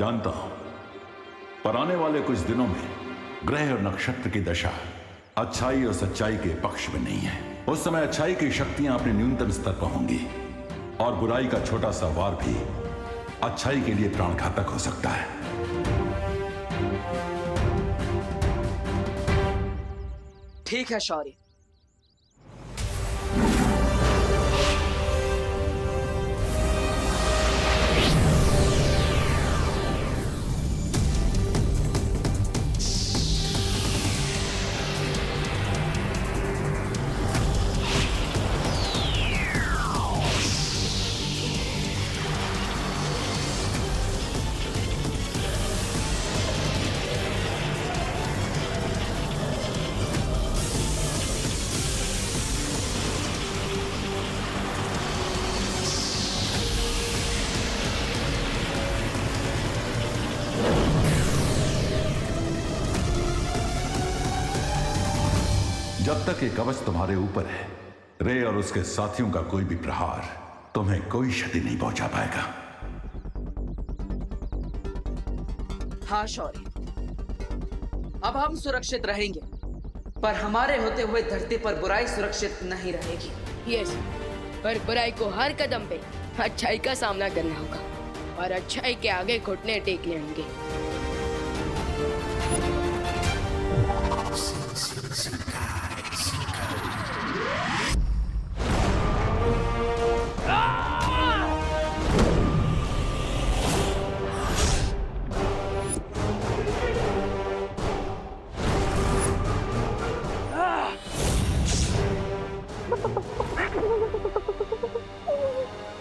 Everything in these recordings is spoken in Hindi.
जानता हूं, पर आने वाले कुछ दिनों में ग्रह और नक्षत्र की दशा अच्छाई और सच्चाई के पक्ष में नहीं है। उस समय अच्छाई की शक्तियां अपने न्यूनतम स्तर पर होंगी और बुराई का छोटा सा वार भी अच्छाई के लिए प्राणघातक हो सकता है। ठीक है शौर्य। जब तक ये कवच तुम्हारे ऊपर है, रे और उसके साथियों का कोई भी प्रहार तुम्हें कोई क्षति नहीं पहुंचा पाएगा। हाँ शौर्य, अब हम सुरक्षित रहेंगे, पर हमारे होते हुए धरती पर बुराई सुरक्षित नहीं रहेगी। यस, पर बुराई को हर कदम पे अच्छाई का सामना करना होगा और अच्छाई के आगे घुटने टेकने होंगे।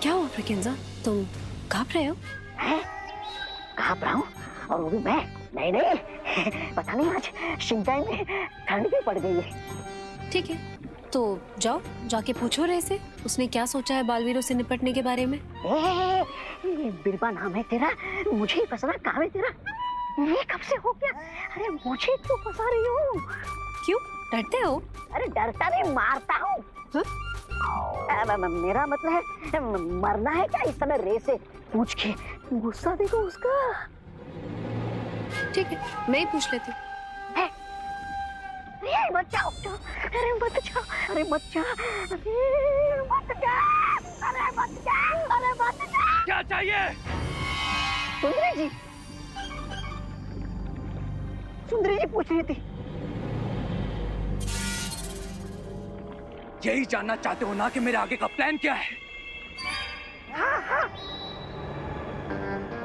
क्या हुआ प्रकेंजा, तुम कांप रहे हो? कांप रहा हूँ और वो भी मैं? नहीं नहीं, पता नहीं आज शिंजाई में ठंड भी पड़ गई है। ठीक है, तो जाओ जाके पूछो रे से, उसने क्या सोचा है बालवीरों से निपटने के बारे में। बिरबा नाम है तेरा, मुझे ही फंसना काम है तेरा। ये कब से हो गया? अरे मुझे क्यों फंसा रही हो? क्यों डरते हो? अरे डरता नहीं, मारता हूँ। मेरा मतलब है मरना है क्या इस समय? रे से पूछ के गुस्सा देखो उसका। ठीक है, मैं ही पूछ लेती हूँ। मत जाओ, अरे मत जाओ, अरे मत जाओ, अरे मत जाओ, अरे मत जाओ, अरे मत जाओ। क्या चाहिए? सुंदरी जी, सुंदरी जी पूछ रही थी। यही जानना चाहते हो ना कि मेरे आगे का प्लान क्या है? हाँ हाँ।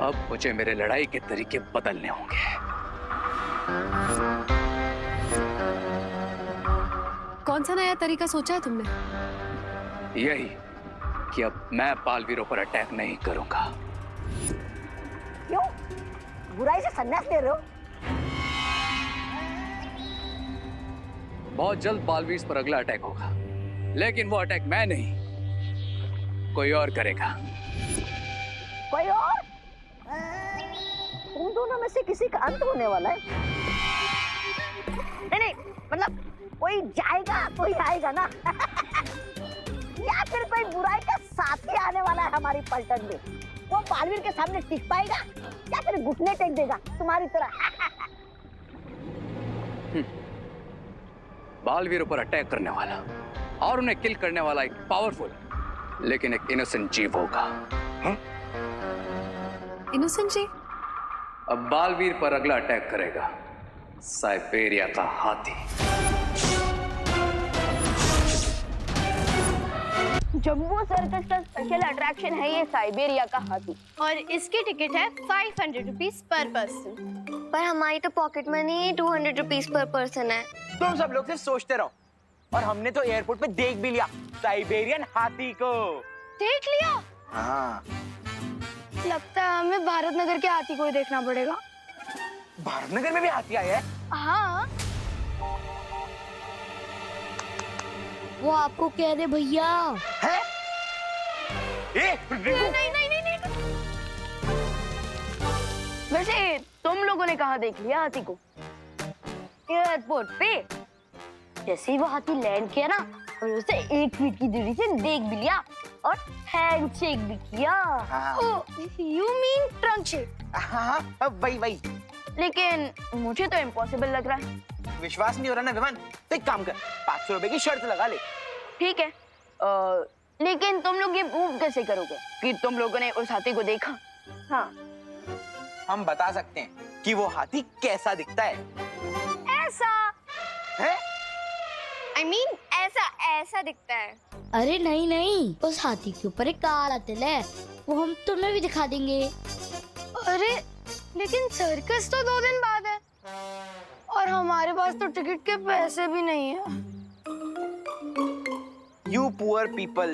अब मुझे मेरे लड़ाई के तरीके बदलने होंगे। कौन सा नया तरीका सोचा है तुमने? यही कि अब मैं बालवीरों पर अटैक नहीं करूंगा। क्यों? बुराई से संन्यास ले रहे हो? बहुत जल्द बालवीर पर अगला अटैक होगा, लेकिन वो अटैक मैं नहीं, कोई और करेगा। कोई और? तुम दोनों में से किसी का अंत होने वाला है। नहीं नहीं, मतलब कोई जाएगा कोई आएगा ना। या फिर कोई बुराई का साथी आने वाला है हमारी पलटन में। वो बालवीर के सामने टिक पाएगा या फिर घुटने टेक देगा तुम्हारी तरह। बालवीरों पर अटैक करने वाला और उन्हें किल करने वाला एक पावरफुल लेकिन एक इनोसेंट जीव होगा। इनोसेंट जी? अब बालवीर पर अगला अटैक करेगा साइबेरिया का हाथी। जम्बो सर्कस का स्पेशल अट्रैक्शन है ये साइबेरिया का हाथी, और इसकी टिकट है 500 रुपीज पर पर्सन। पर हमारी तो pocket money 200 rupees per person है। तुम सब लोग सिर्फ सोचते रहो, और हमने तो एयरपोर्ट पे देख भी लिया साइबेरियन हाथी को। देख लिया? हाँ। लगता है हमें भारत नगर के हाथी को ही देखना पड़ेगा। भारत नगर में भी हाथी आया है? हाँ, वो आपको कह दे भैया। है? नहीं नहीं नहीं नहीं, नहीं। वैसे तुम लोगों ने कहाँ देख लिया हाथी को? एयरपोर्ट पे। जैसे ही वो हाथी लैंड किया ना, और उसे 1 फीट की दूरी से देख भी लिया। और हैंडशेक भी किया। You mean trunk shake? हाँ वही वही। लेकिन मुझे तो इम्पॉसिबल लग रहा है। विश्वास नहीं हो रहा ना विमान, तो एक काम कर, 500 रुपए की शर्त लगा ले। ठीक है, लेकिन तुम लोग ये प्रूव कैसे करोगे कि तुम लोगों ने उस हाथी को देखा? हाँ, हम बता सकते हैं कि वो हाथी कैसा दिखता है। ऐसा है? I mean, ऐसा दिखता है। अरे नहीं नहीं, उस हाथी के ऊपर एक काला तिल है, वो हम तुम्हें भी दिखा देंगे। अरे लेकिन सर्कस तो 2 दिन बाद है और हमारे पास तो टिकट के पैसे भी नहीं है। You poor people.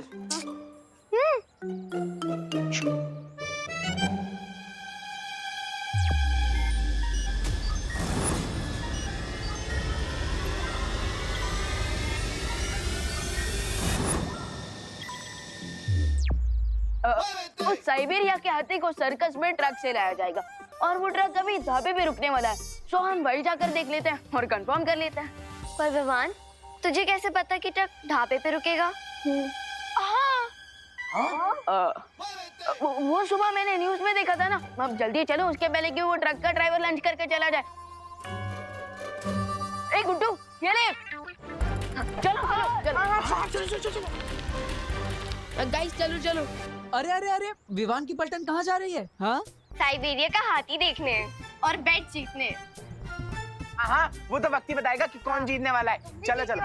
उस साइबेरिया के हाथी को सर्कस में ट्रक से लाया जाएगा और वो ट्रक अभी ढाबे पे रुकने वाला है। सो हम वही जाकर देख लेते हैं और कंफर्म कर लेते हैं। पर भगवान, तुझे कैसे पता कि ट्रक ढाबे पे रुकेगा? वो सुबह मैंने न्यूज़ में देखा था ना। अब जल्दी चलो, उसके पहले कि वो ट्रक का ड्राइवर लंच करके चला जाए। ए गुड्डू, ये ले। चलो चलो चलो। गाइस चलो चलो। अरे अरे अरे, विवान की पलटन कहाँ जा रही है? हाँ, साइबेरिया का हाथी देखने और बेट जीतने। हाँ, वो तो वक्त ही बताएगा कि कौन जीतने वाला है। चलो चलो।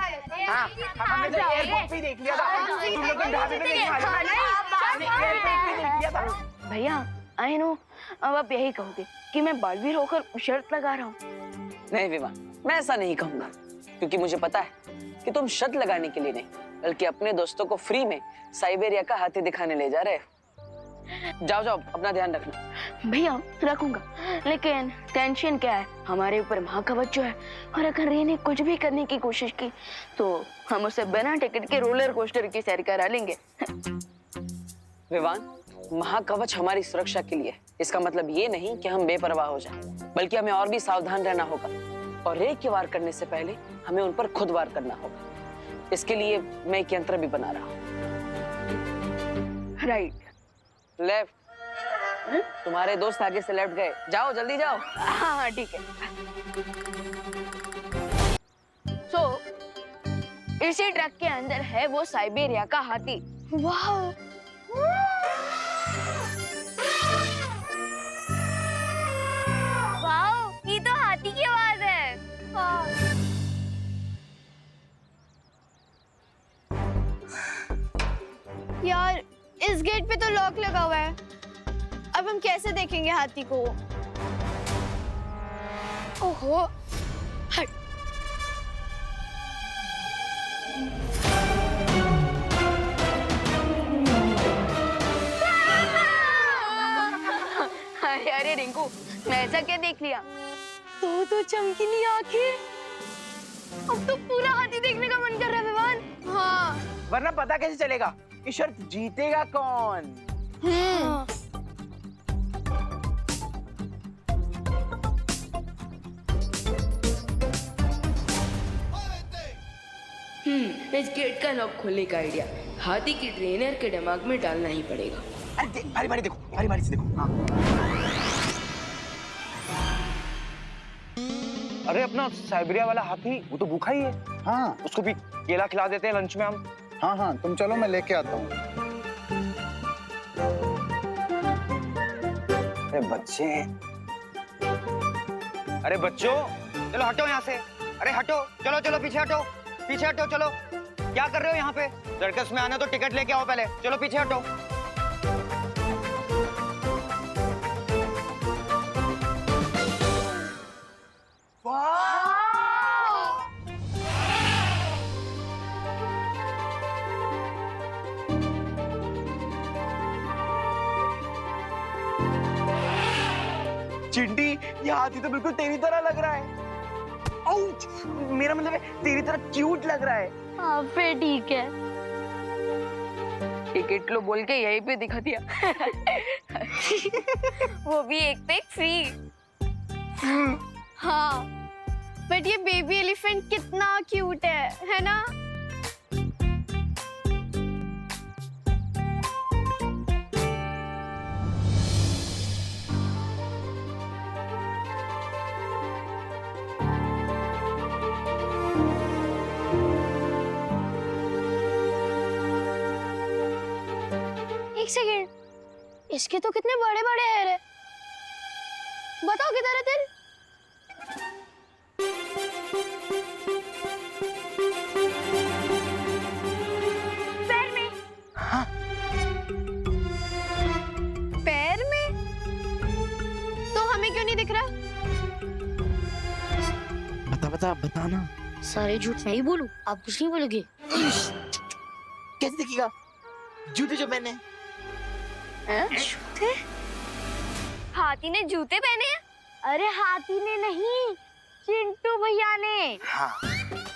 हाँ, हमने तो एयरपोर्ट पे ही देख लिया था। तुम लोग तो ढाबे पे देखने वाले थे। हमने एयरपोर्ट पे ही देख लिया था। भैया, आई नो, अब आप यही कहोगे कि मैं बालवीर होकर शर्त लगा रहा हूँ। नहीं विमान, मैं ऐसा नहीं कहूंगा, क्योंकि मुझे पता है कि तुम शर्त लगाने के लिए नहीं, बल्कि अपने दोस्तों को फ्री में साइबेरिया का हाथी दिखाने ले जा रहे हो। जाओ जाओ, अपना ध्यान रखना। भैया रखूंगा, लेकिन टेंशन क्या है, हमारे ऊपर महाकवच जो है, और अगर रे ने कुछ भी करने की कोशिश की तो हम उसे बिना टिकट के रोलर कोस्टर की सैर करा लेंगे। विवान, महाकवच हमारी सुरक्षा के लिए, इसका मतलब ये नहीं कि हम बेपरवाह हो जाएं, बल्कि हमें और भी सावधान रहना होगा और रे के वार करने से पहले हमें उन पर खुद वार करना होगा। इसके लिए मैं एक यंत्र भी बना रहा हूँ। Right, left. तुम्हारे दोस्त आगे से लेफ्ट गए, जाओ जल्दी जाओ। हाँ ठीक है। सो इसी ट्रक के अंदर है वो साइबेरिया का हाथी। वाह, ये तो हाथी की आवाज है। यार, इस गेट पे तो लॉक लगा हुआ है। अब हम कैसे देखेंगे हाथी को? ओहो, हट। अरे अरे रिंकू, मैं ऐसा क्या देख लिया? तो चमकीली आंखें। अब तो पूरा हाथी देखने का मन कर रहा है विवान। हाँ, वरना पता कैसे चलेगा कि शर्त जीतेगा कौन? इस गेट का लॉक खोलने का आइडिया हाथी की ट्रेनर के दिमाग में डालना ही पड़ेगा। अरे बारी बारी देखो, बारी बारी से देखो। हाँ। अरे अपना साइबेरिया वाला हाथी, वो तो भूखा ही है। हाँ, उसको भी केला खिला देते हैं लंच में हम। हाँ हाँ, तुम चलो, मैं लेके आता हूँ। अरे बच्चे, अरे बच्चों, चलो हटो यहाँ से। अरे हटो, चलो चलो पीछे हटो, पीछे हटो। चलो, क्या कर रहे हो यहाँ पे? सर्कस में आना तो टिकट लेके आओ पहले। चलो पीछे हटो। चिंटी, ये हाथी तो बिल्कुल तेरी तरह लग रहा है। आउच! मेरा मतलब है तेरी तरह क्यूट लग रहा है। हाँ फिर ठीक है। टिकट लो बोल के यहीं पे दिखा दिया। वो भी एक पे एक फ्री। हाँ, बट ये बेबी एलिफेंट कितना क्यूट है ना? सेकेंड, इसके तो कितने बड़े बड़े हेयर है। बताओ किधर है तिल? पैर में। हाँ। पैर में? तो हमें क्यों नहीं दिख रहा? बताना। सारे झूठ नहीं बोलूं, आप कुछ नहीं बोलोगे। कैसे दिखेगा? जूते जो पहने जूते? हाथी ने जूते पहने हैं? अरे हाथी ने नहीं, चिंटू भैया ने। हाँ।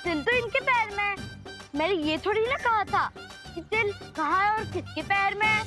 तिल तो इनके पैर में है। मैंने ये थोड़ी ना कहा था कि तिल कहाँ है और किसके पैर में है।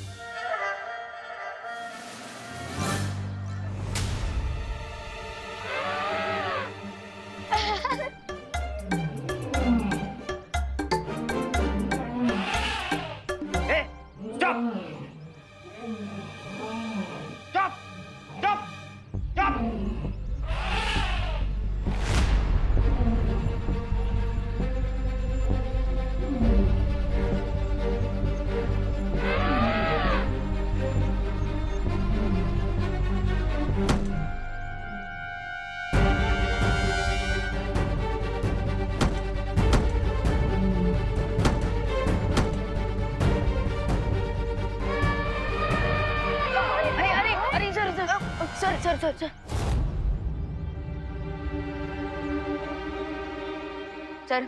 सर,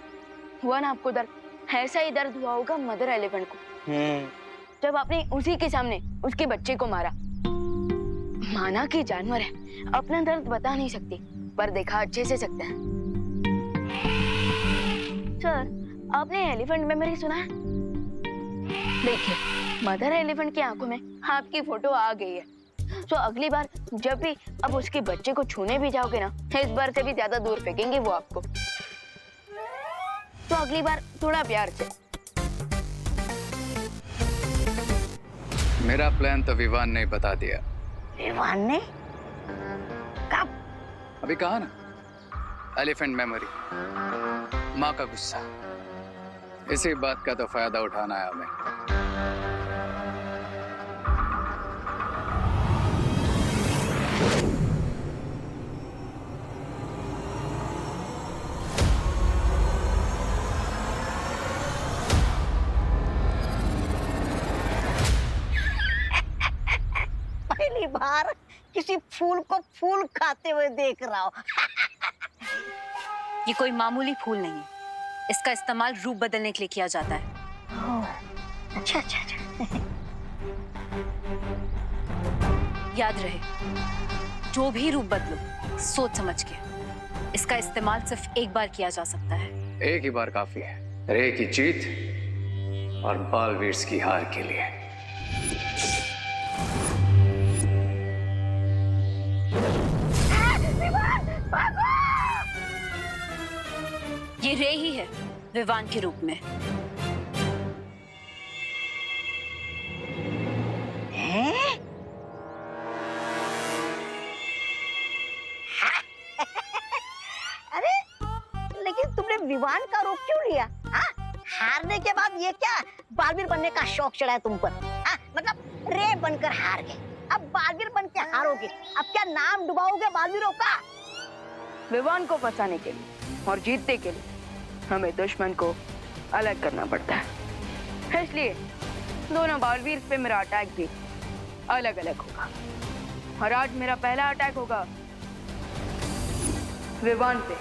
हुआ ना आपको दर्द? ऐसा ही दर्द हुआ होगा मदर एलिफेंट को, जब आपने उसी के सामने उसके बच्चे को मारा। माना कि जानवर है, अपना दर्द बता नहीं सकते, पर देखा अच्छे से सकता है। सर, आपने एलिफेंट मेमोरी सुना है? देखिए, मदर एलिफेंट की आंखों में आपकी फोटो आ गई है, तो अगली बार जब भी अब उसके बच्चे को छूने भी जाओगे ना, इस बार से भी ज्यादा दूर फेंकेंगे वो आपको। तो अगली बार थोड़ा प्यार से। मेरा प्लान तो विवान ने बता दिया। विवान ने? कब? अभी कहा ना, एलिफेंट मेमोरी, माँ का गुस्सा। इसी बात का तो फायदा उठाना है हमें। पहली बार किसी फूल को फूल खाते हुए देख रहा हूँ। ये कोई मामूली फूल नहीं है, इसका इस्तेमाल रूप बदलने के लिए किया जाता है। अच्छा अच्छा अच्छा। याद रहे, जो भी रूप बदलो सोच समझ के। इसका इस्तेमाल सिर्फ एक बार किया जा सकता है। एक ही बार काफी है, रे की जीत और बालवीर की हार के लिए। ये रे ही है विवान के रूप में। अरे लेकिन तुमने विवान का रूप क्यों लिया? हारने के बाद ये क्या बालवीर बनने का शौक चढ़ा है तुम पर? मतलब रे बनकर हार गए, अब बालवीर बन के हारोगे। अब क्या नाम डुबाओगे बालवीरों का? विवान को फंसाने के लिए और जीतने के लिए हमें दुश्मन को अलग करना पड़ता है। इसलिए दोनों बालवीर पे मेरा अटैक भी अलग अलग होगा। और आज मेरा पहला अटैक होगा विवान पे।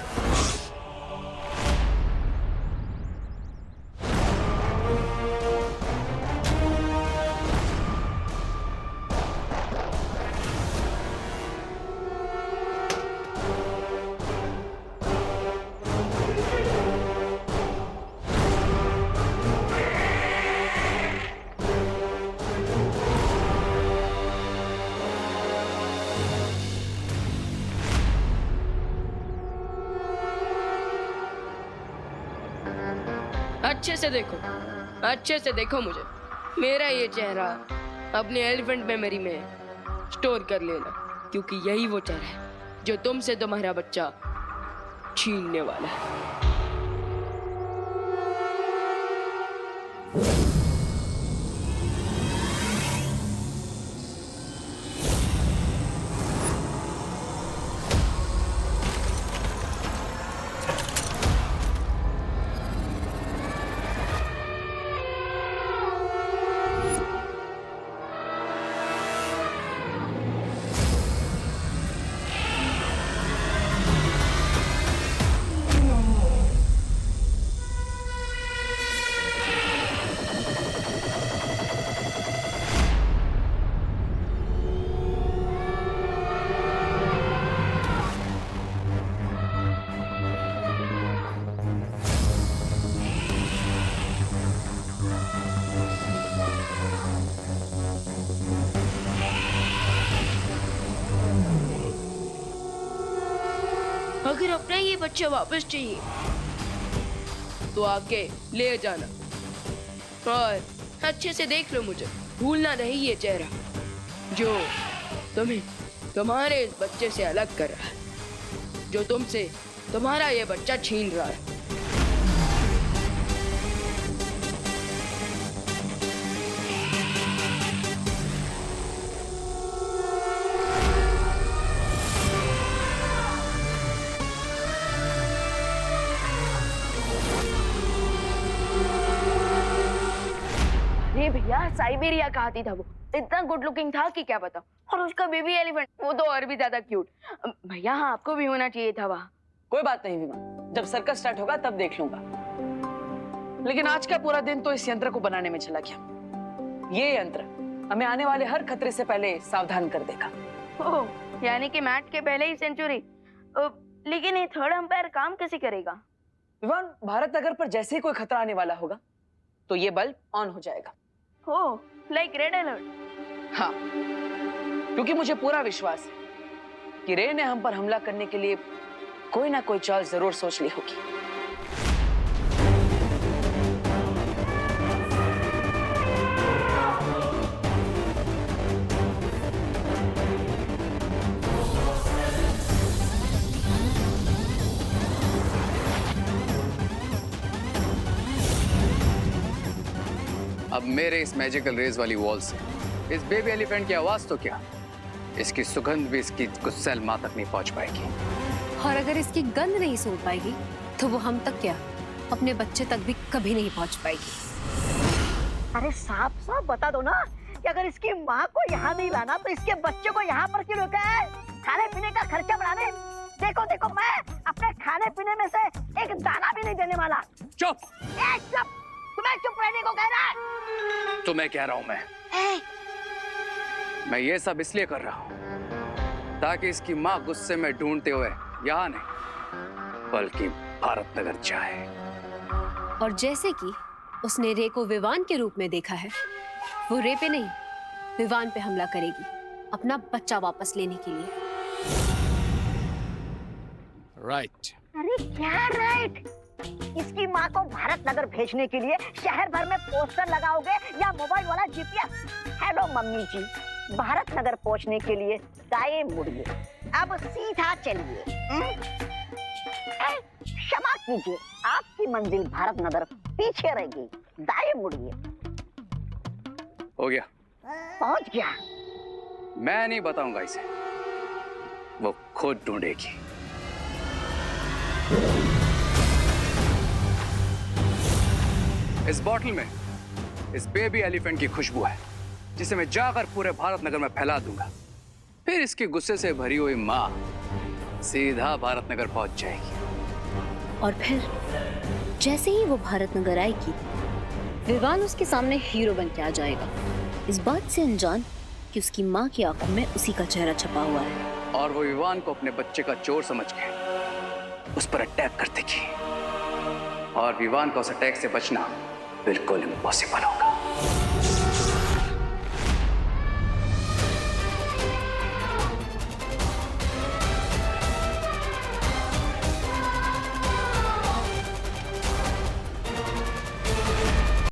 अच्छे से देखो मुझे। मेरा ये चेहरा अपने एलिफेंट मेमोरी में स्टोर कर लेना, क्योंकि यही वो चेहरा है जो तुमसे तुम्हारा बच्चा छीनने वाला है। अगर अपना ये बच्चा वापस चाहिए तो आके ले जाना, और अच्छे से देख लो मुझे, भूलना नहीं ये चेहरा जो तुम्हें तुम्हारे इस बच्चे से अलग कर रहा है, जो तुमसे तुम्हारा ये बच्चा छीन रहा है। अरे भैया, साइबेरिया का हाथी था वो, इतना गुड लुकिंग था कि क्या बताऊं। और उसका बेबी एलिफेंट, वो तो और भी ज्यादा क्यूट। भैया हाँ, आपको भी होना चाहिए था वहाँ। कोई बात नहीं विमान, जब सर्कस स्टार्ट होगा तब देख लूंगा। लेकिन आज का पूरा दिन तो इस यंत्र को बनाने में चला गया। ये यंत्र हमें आने वाले हर खतरे से पहले सावधान कर देगा। ओह, यानी कि मैच के पहले ही सेंचुरी। लेकिन ये थर्ड अंपायर काम कैसे करेगा? विमान, भारत नगर पर जैसे ही कोई खतरा आने वाला होगा तो ये बल्ब ऑन हो जाएगा। ओह, लाइक रेड अलर्ट। हाँ, क्योंकि मुझे पूरा विश्वास है कि रे ने हम पर हमला करने के लिए कोई ना कोई चाल जरूर सोच ली होगी। अब मेरे इस मैजिकल रेज वाली वॉल से इस बेबी एलिफेंट की आवाज तो क्या, इसकी सुगंध भी इसकी गुस्सैल मां तक नहीं पहुंच पाएगी। और अगर इसकी गंध नहीं सूंघ पाएगी तो वो हम तक क्या, अपने बच्चे तक भी कभी नहीं पहुंच पाएगी। अरे साफ साफ बता दो ना कि अगर इसकी माँ को यहाँ नहीं लाना तो इसके बच्चे को यहाँ पर क्यों रोका है? खाने पीने का खर्चा बढ़ाने। देखो देखो, मैं अपने खाने पीने में से एक दाना भी नहीं देने वाला। चुप! चुप! तुम्हें चुप रहने को कह रहा है? तुम्हें कह रहा हूं मैं ये सब इसलिए कर रहा हूं ताकि इसकी माँ गुस्से में ढूंढते हुए यहाँ नहीं बल्कि भारत नगर जाए। और जैसे कि उसने रे को विवान के रूप में देखा है, वो रे पे नहीं विवान पे हमला करेगी अपना बच्चा वापस लेने के लिए। राइट। अरे क्या राइट? इसकी माँ को भारत नगर भेजने के लिए शहर भर में पोस्टर लगाओगे या मोबाइल वाला जीपीएस? हेलो मम्मी जी, भारत नगर पहुँचने के लिए दाएं मुड़िए, अब सीधा चलिए। क्षमा कीजिए, आपकी मंजिल भारत नगर पीछे रहेगी, दाएं मुड़िए। हो गया? पहुँच गया। मैं नहीं बताऊंगा इसे, वो खुद ढूंढेगी। इस बॉटल में इस बेबी एलिफेंट की खुशबू है जिसे मैं जाकर पूरे भारत नगर में फैला दूंगा। फिर इसके गुस्से से भरी हुई माँ सीधा भारत नगर पहुंच जाएगी। और फिर जैसे ही वो भारत नगर आएगी, विवान उसके सामने हीरो बन के आ जाएगा, इस बात से अनजान कि उसकी माँ की आंखों में उसी का चेहरा छपा हुआ है। और वो विवान को अपने बच्चे का चोर समझ के उस पर अटैक कर देगी, और विवान का उस अटैक से बचना बिल्कुल इम्पॉसिबल होगा।